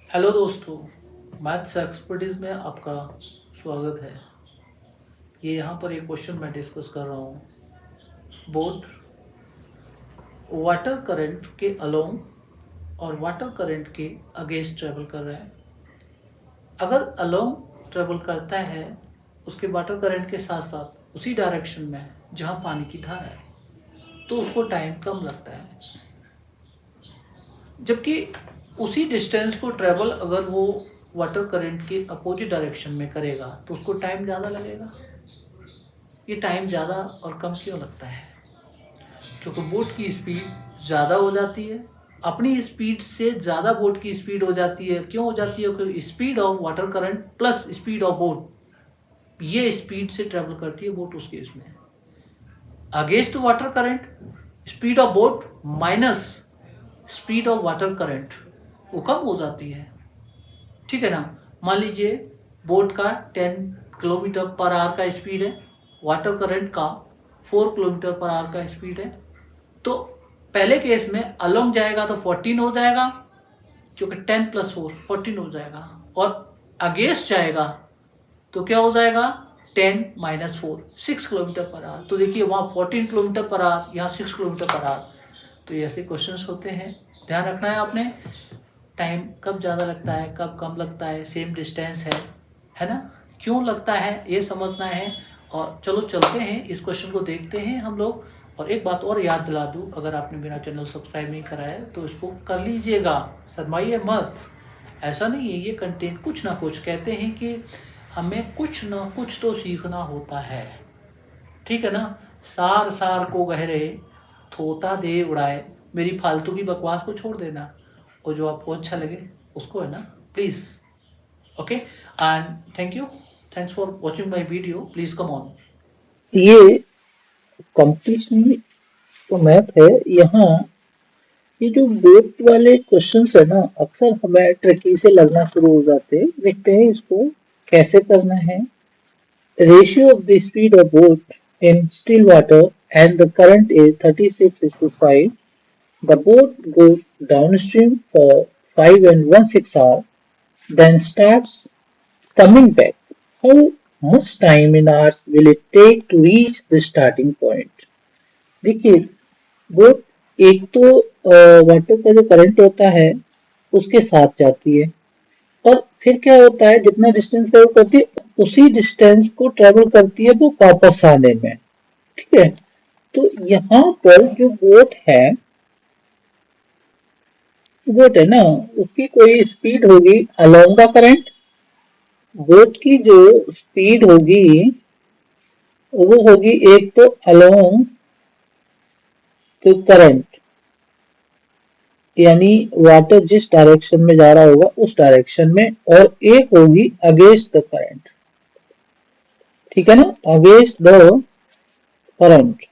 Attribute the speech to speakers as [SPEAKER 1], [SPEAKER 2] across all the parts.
[SPEAKER 1] Hello दोस्तों, maths expertise में आपका स्वागत है। ये यहाँ पर एक क्वेश्चन मैं डिस्कस कर रहा हूँ। बोट वाटर करंट के अलोंग और वाटर करंट के अगेंस्ट ट्रेवल कर रहा है। अगर अलोंग ट्रेवल करता है उसके वाटर करंट के साथ साथ उसी डायरेक्शन में जहाँ पानी की धार है, तो उसको टाइम कम लगता है। जबकि उसी डिस्टेंस को ट्रेवल अगर वो वाटर करंट के अपोजिट डायरेक्शन में करेगा तो उसको टाइम ज़्यादा लगेगा। ये टाइम ज़्यादा और कम क्यों लगता है? क्योंकि बोट की स्पीड ज़्यादा हो जाती है, अपनी स्पीड से ज़्यादा बोट की स्पीड हो जाती है। क्यों हो जाती है? क्योंकि speed of water current plus speed of boat, ये स्पीड से ट्रेवल करती है बोट उस केस में। Against water current speed of boat minus speed of water current वो कम हो जाती है। ठीक है ना। मान लीजिए बोट का 10 किलोमीटर पर आवर का स्पीड है, वाटर करंट का 4 किलोमीटर पर आवर का स्पीड है। तो पहले केस में अलोंग जाएगा तो 14 हो जाएगा, क्योंकि 10 + 4 14 हो जाएगा। और अगेंस्ट जाएगा तो क्या हो जाएगा? 10 - 4 6 किलोमीटर पर आवर। तो देखिए वहाँ 14 किलोमीटर पर आवर, यहाँ 6 किलोमीटर पर आवर। तो ये ऐसे क्वेश्चंस होते हैं, ध्यान रखना है आपने। टाइम कब ज़्यादा लगता है, कब कम लगता है, सेम डिस्टेंस है ना, क्यों लगता है ये समझना है। और चलो चलते हैं, इस क्वेश्चन को देखते हैं हम लोग। और एक बात और याद दिला दूँ, अगर आपने मेरा चैनल सब्सक्राइब नहीं करा है तो इसको कर लीजिएगा, शर्माइए मत। ऐसा नहीं है, ये कंटेंट कुछ ना कुछ कहते हैं कि हमें कुछ ना कुछ तो सीखना होता है। ठीक है ना। सार सार को गहरे थोता दे उड़ाए। मेरी फालतू की बकवास को छोड़ देना और जो आपको अच्छा लगे उसको, है ना, please. Okay, and thank you, thanks for watching my video. Please come on.
[SPEAKER 2] ये कंपटीशन तो मैथ है। यहाँ ये जो बोट वाले क्वेश्चंस है ना, अक्सर हमें ट्रिकी से लगना शुरू हो जाते हैं। देखते हैं इसको कैसे करना है। Ratio of the speed of boat in still water and the current is 36:5. The boat goes downstream for 5 and 1/6 hours, then starts coming back. How much time in hours will it take to reach the starting point? देखिए, वो एक तो water का जो current होता है उसके साथ जाती है, और फिर क्या होता है, जितना डिस्टेंस ट्रेवल करती है उसी डिस्टेंस को ट्रेवल करती है वो वापस आने में। ठीक है। तो यहाँ पर जो बोट है ना, उसकी कोई स्पीड होगी अलोंग द करंट। बोट की जो स्पीड होगी वो होगी एक तो अलोंग द करंट, यानी वाटर जिस डायरेक्शन में जा रहा होगा उस डायरेक्शन में, और एक होगी अगेंस्ट द करंट। ठीक है ना, अगेंस्ट द करंट।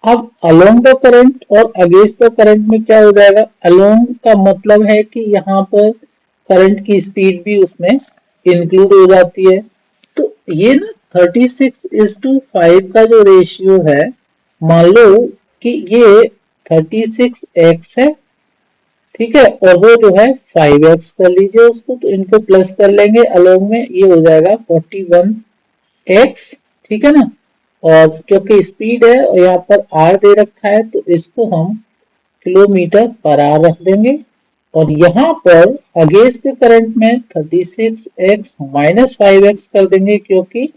[SPEAKER 2] अब अलोंग द करंट और अगेंस्ट द करंट में क्या हो जाएगा? अलोंग का मतलब है कि यहाँ पर करंट की स्पीड भी उसमें इंक्लूड हो जाती है। तो ये ना 36:5 का जो रेशियो है, मान लो कि ये 36x है। ठीक है, और वो जो है 5x कर लीजिए उसको, तो इनको प्लस कर लेंगे अलोंग में, ये हो जाएगा 41x। ठीक है ना। और क्योंकि स्पीड है और यहाँ पर आर दे रखा है तो इसको हम किलोमीटर पर आवर रख देंगे। और यहाँ पर अगेंस्ट द करंट में 36x - 5x कर देंगे, क्योंकि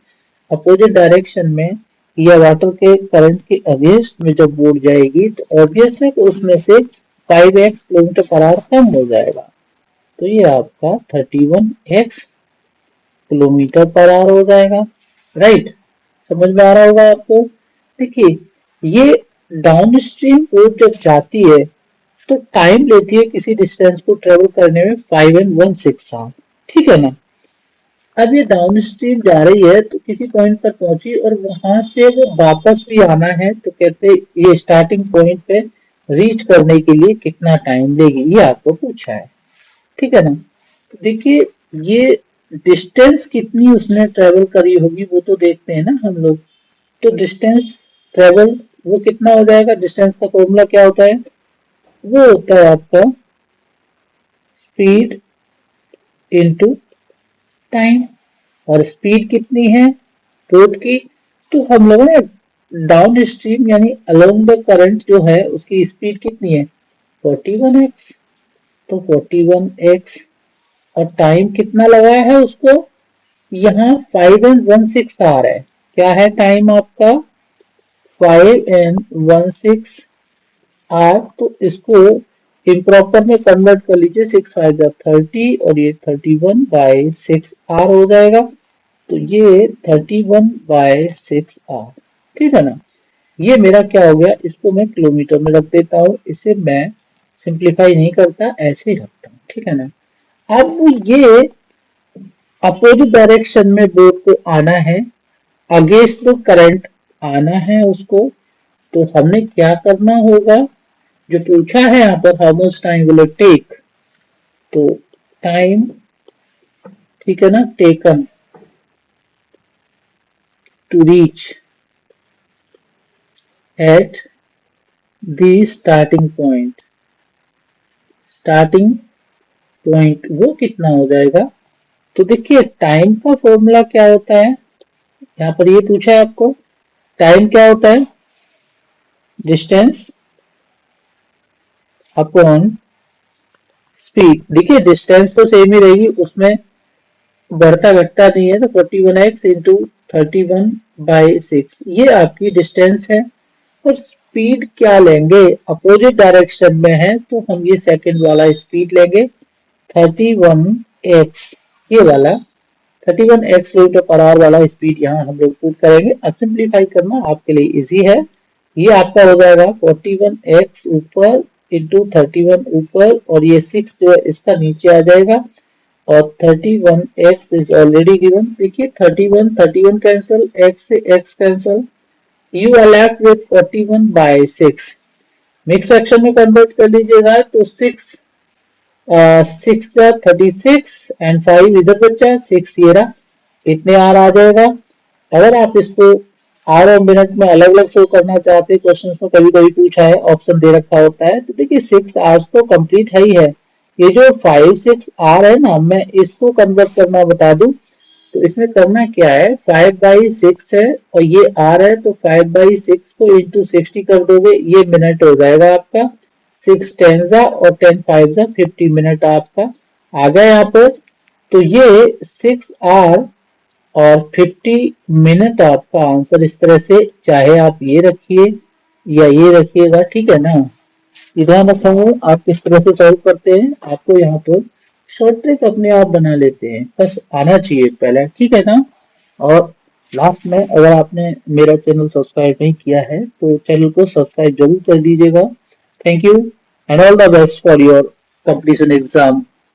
[SPEAKER 2] अपोजिट डायरेक्शन में या वाटर के करंट के अगेंस्ट में जब बोट जाएगी तो ऑब्वियस है कि उसमें से 5x किलोमीटर पर आवर कम हो जाएगा। तो ये आपका 31x किलोमीटर पर आवर हो जाएगा। राइट, समझ में आ रहा होगा आपको। देखिए, ये डाउन स्ट्रीम बोट जब जाती है तो टाइम लेती है किसी डिस्टेंस को ट्रेवल करने में 5 and 1/6 आवर। ठीक है ना। अब ये डाउन स्ट्रीम जा रही है तो किसी पॉइंट पर पहुंची और वहां से वो वापस भी आना है, तो कहते हैं ये स्टार्टिंग पॉइंट पे रीच करने के लिए कितना टाइम लेगी, ये आपको पूछा है। ठीक है ना। तो देखिए, ये डिस्टेंस कितनी उसने ट्रेवल करी होगी वो तो देखते हैं ना हम लोग। तो डिस्टेंस ट्रेवल वो कितना हो जाएगा? डिस्टेंस का फॉर्मूला क्या होता है? वो होता है आपका स्पीड इनटू टाइम, और स्पीड कितनी है बोट की, तो हम लोगों ने डाउन स्ट्रीम यानी अलोंग द करंट जो है उसकी स्पीड कितनी है 41x, तो 41x और टाइम कितना लगाया है उसको, यहाँ 5 and 1/6 आर है, क्या है टाइम आपका 5 and 1/6 आर, तो इसको इम्प्रॉपर में कन्वर्ट कर लीजिए, 6 5 30 और ये 31/6 आर हो जाएगा, तो ये 31/6 आर, ठीक है ना। ये मेरा क्या हो गया, इसको मैं किलोमीटर में रख देता हूँ, इसे मैं सिंप्लीफाई नहीं करता, ऐसे ही रखता हूँ, ठीक है ना। अब ये अपोजिट डायरेक्शन में बोट को आना है, अगेंस्ट द करंट आना है उसको, तो हमने क्या करना होगा, जो पूछा है यहाँ पर how much time will it take, तो टाइम, ठीक है ना, taken to reach at the starting point, starting point वो कितना हो जाएगा, तो देखिए टाइम का फॉर्मूला क्या होता है, यहाँ पर ये पूछा है आपको, टाइम क्या होता है, डिस्टेंस अपॉन स्पीड, देखिए डिस्टेंस तो सेम ही रहेगी, उसमें बढ़ता घटता नहीं है, तो 41x इंटू 31/6 ये आपकी डिस्टेंस है, और स्पीड क्या लेंगे, अपोजिट डायरेक्शन में है तो हम ये सेकंड वाला स्पीड लेंगे 31x, ये वाला 31x किलोमीटर पर आवर वाला स्पीड यहाँ हम लोग पुट करेंगे। अब सिंप्लीफाई करना आपके लिए इजी है, ये आपका हो जाएगा 41x ऊपर इंटू 31 ऊपर, और ये 6 जो है इसका नीचे आ जाएगा, और 31x इज ऑलरेडी गिवन, देखिए 31 कैंसिल, x से x cancel, you are left with 41/6, mix fraction में कन्वर्ट कर लीजिएगा तो 6 36 एंड 5 इधर बचा, 6 ये रहा, इतने आर आ जाएगा। अगर आप इसको आर और मिनट में अलग अलग शो करना चाहते हैं, क्वेश्चन में कभी कभी पूछा है, ऑप्शन दे रखा होता है, तो देखिए 6 आवर्स तो कंप्लीट है ही है, ये जो 5 6 आर है ना, मैं इसको कन्वर्ट करना बता दूं, तो इसमें करना क्या है, 5/6 है और ये आर है, तो 5/6 को इंटू 60 कर दोगे, ये मिनट हो जाएगा आपका, 6 10 और 10 5 50 मिनट आपका आ गया यहाँ पर, तो ये 6 आर और 50 मिनट आपका आंसर इस तरह से, चाहे आप ये रखिए या ये रखिएगा, ठीक है ना। ध्यान रखूंगा आप किस तरह से सॉल्व करते हैं, आपको यहाँ पर शॉर्ट ट्रिक अपने आप बना लेते हैं, बस आना चाहिए पहले, ठीक है ना। और लास्ट में अगर आपने मेरा चैनल सब्सक्राइब नहीं किया है तो चैनल को सब्सक्राइब जरूर कर दीजिएगा। Thank you and all the best for your competition exam.